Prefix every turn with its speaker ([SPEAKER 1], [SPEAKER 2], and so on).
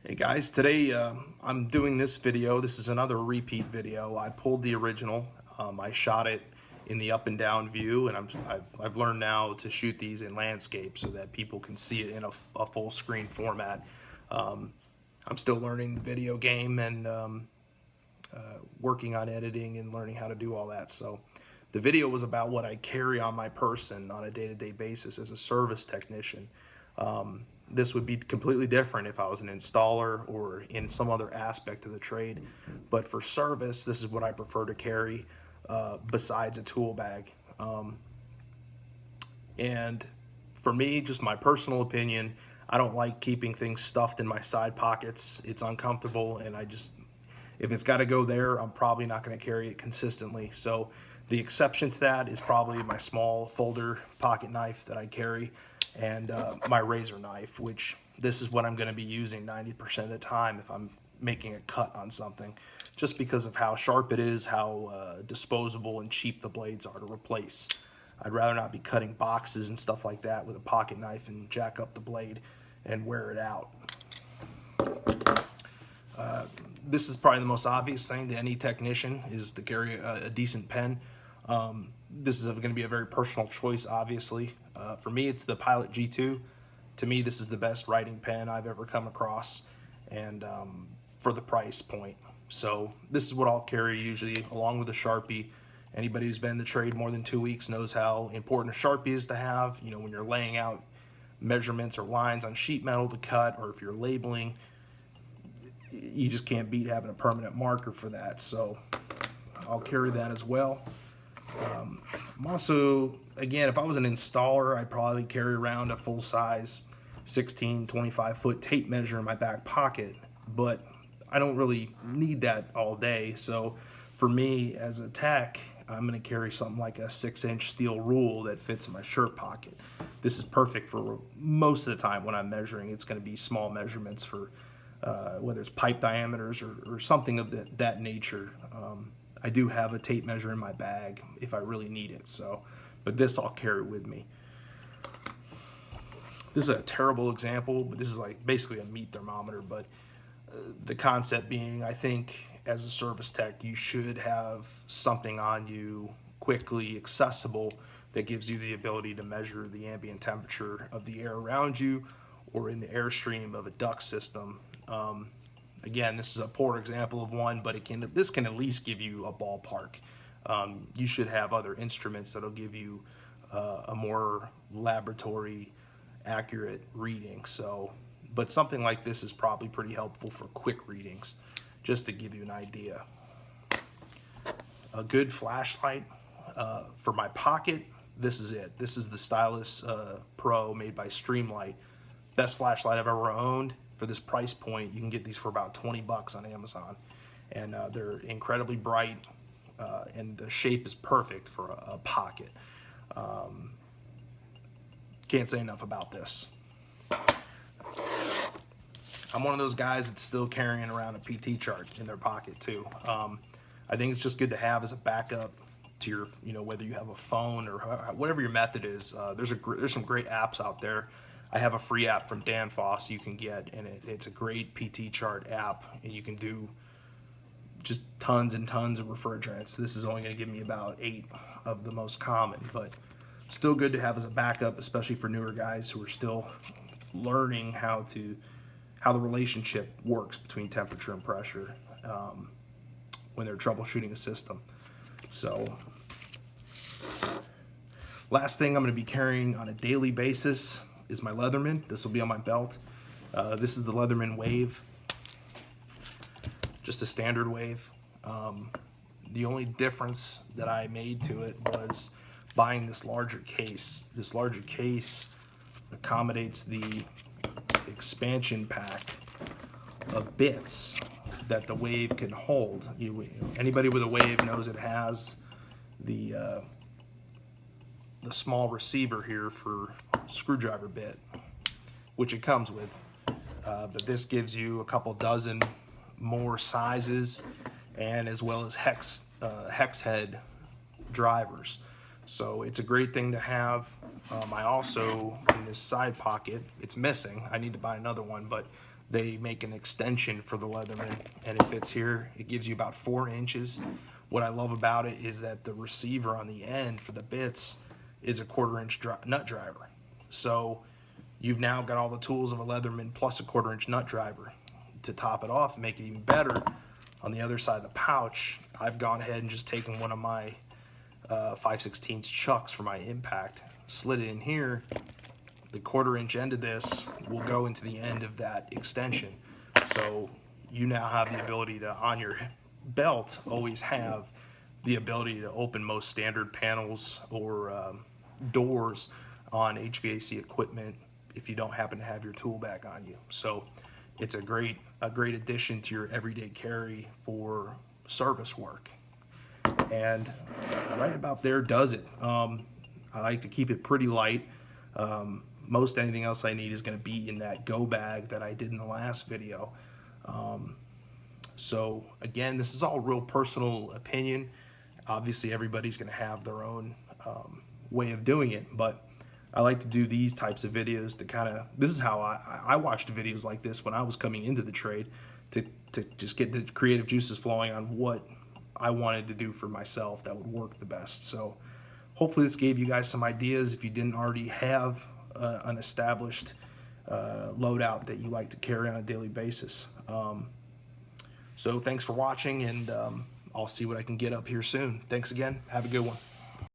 [SPEAKER 1] Hey guys, today I'm doing this video. This is another repeat video. I pulled the original. I shot it in the up and down view, and I've learned now to shoot these in landscape so that people can see it in a full screen format. I'm still learning the video game and working on editing and learning how to do all that. So the video was about what I carry on my person on a day-to-day basis as a service technician. This would be completely different if I was an installer or in some other aspect of the trade. But for service, this is what I prefer to carry besides a tool bag. And for me, just my personal opinion, I don't like keeping things stuffed in my side pockets. It's uncomfortable, and if it's got to go there, I'm probably not going to carry it consistently. So the exception to that is probably my small folder pocket knife that I carry, and my razor knife, which this is what I'm going to be using 90% of the time if I'm making a cut on something, just because of how sharp it is, how disposable and cheap the blades are to replace. I'd rather not be cutting boxes and stuff like that with a pocket knife and jack up the blade and wear it out. This is probably the most obvious thing to any technician, is to carry a decent pen. This is going to be a very personal choice, obviously. For me, it's the Pilot G2. To me, this is the best writing pen I've ever come across, and for the price point. So this is what I'll carry usually, along with a Sharpie. Anybody who's been in the trade more than 2 weeks knows how important a Sharpie is to have. You know, when you're laying out measurements or lines on sheet metal to cut, or if you're labeling, you just can't beat having a permanent marker for that. So I'll carry that as well. I'm also, again, if I was an installer, I'd probably carry around a full-size 16, 25-foot tape measure in my back pocket, but I don't really need that all day. So for me as a tech, I'm going to carry something like a 6-inch steel rule that fits in my shirt pocket. This is perfect for most of the time when I'm measuring. It's going to be small measurements for whether it's pipe diameters or something of that nature. I do have a tape measure in my bag if I really need it, but this I'll carry with me. This is a terrible example, but this is like basically a meat thermometer. But the concept being, I think as a service tech, you should have something on you quickly accessible that gives you the ability to measure the ambient temperature of the air around you or in the airstream of a duct system. Again, this is a poor example of one, but this can at least give you a ballpark. You should have other instruments that'll give you a more laboratory accurate reading. But something like this is probably pretty helpful for quick readings, just to give you an idea. A good flashlight for my pocket, this is it. This is the Stylus Pro made by Streamlight. Best flashlight I've ever owned. For this price point, you can get these for about 20 bucks on Amazon, and they're incredibly bright, and the shape is perfect for a pocket. Can't say enough about this. I'm one of those guys that's still carrying around a PT chart in their pocket too. I think it's just good to have as a backup to your, whether you have a phone or whatever your method is. There's some great apps out there. I have a free app from Danfoss you can get, and it's a great PT chart app, and you can do just tons and tons of refrigerants. This is only going to give me about 8 of the most common, but still good to have as a backup, especially for newer guys who are still learning how the relationship works between temperature and pressure when they're troubleshooting a system. So last thing I'm going to be carrying on a daily basis is my Leatherman. This will be on my belt. This is the Leatherman Wave, just a standard wave. The only difference that I made to it was buying this larger case. This larger case accommodates the expansion pack of bits that the Wave can hold. Anybody with a Wave knows it has the small receiver here for screwdriver bit, which it comes with, but this gives you a couple dozen more sizes, and as well as hex head drivers. So it's a great thing to have. I also, in this side pocket, it's missing. I need to buy another one, but they make an extension for the Leatherman, and it fits here. It gives you about 4 inches. What I love about it is that the receiver on the end for the bits is a 1/4 inch nut driver. So you've now got all the tools of a Leatherman plus a 1/4 inch nut driver. To top it off and make it even better, on the other side of the pouch, I've gone ahead and just taken one of my 5/16 chucks for my impact, slid it in here. The 1/4 inch end of this will go into the end of that extension. So you now have the ability to, on your belt, always have the ability to open most standard panels or doors on HVAC equipment if you don't happen to have your tool bag on you. So it's a great addition to your everyday carry for service work. And right about there does it. I like to keep it pretty light. Most anything else I need is going to be in that go bag that I did in the last video. So again, this is all real personal opinion. Obviously everybody's going to have their own way of doing it, but I like to do these types of videos to kind of, this is how I watched videos like this when I was coming into the trade, to just get the creative juices flowing on what I wanted to do for myself that would work the best. So hopefully this gave you guys some ideas if you didn't already have an established loadout that you like to carry on a daily basis. So thanks for watching, and I'll see what I can get up here soon. Thanks again. Have a good one.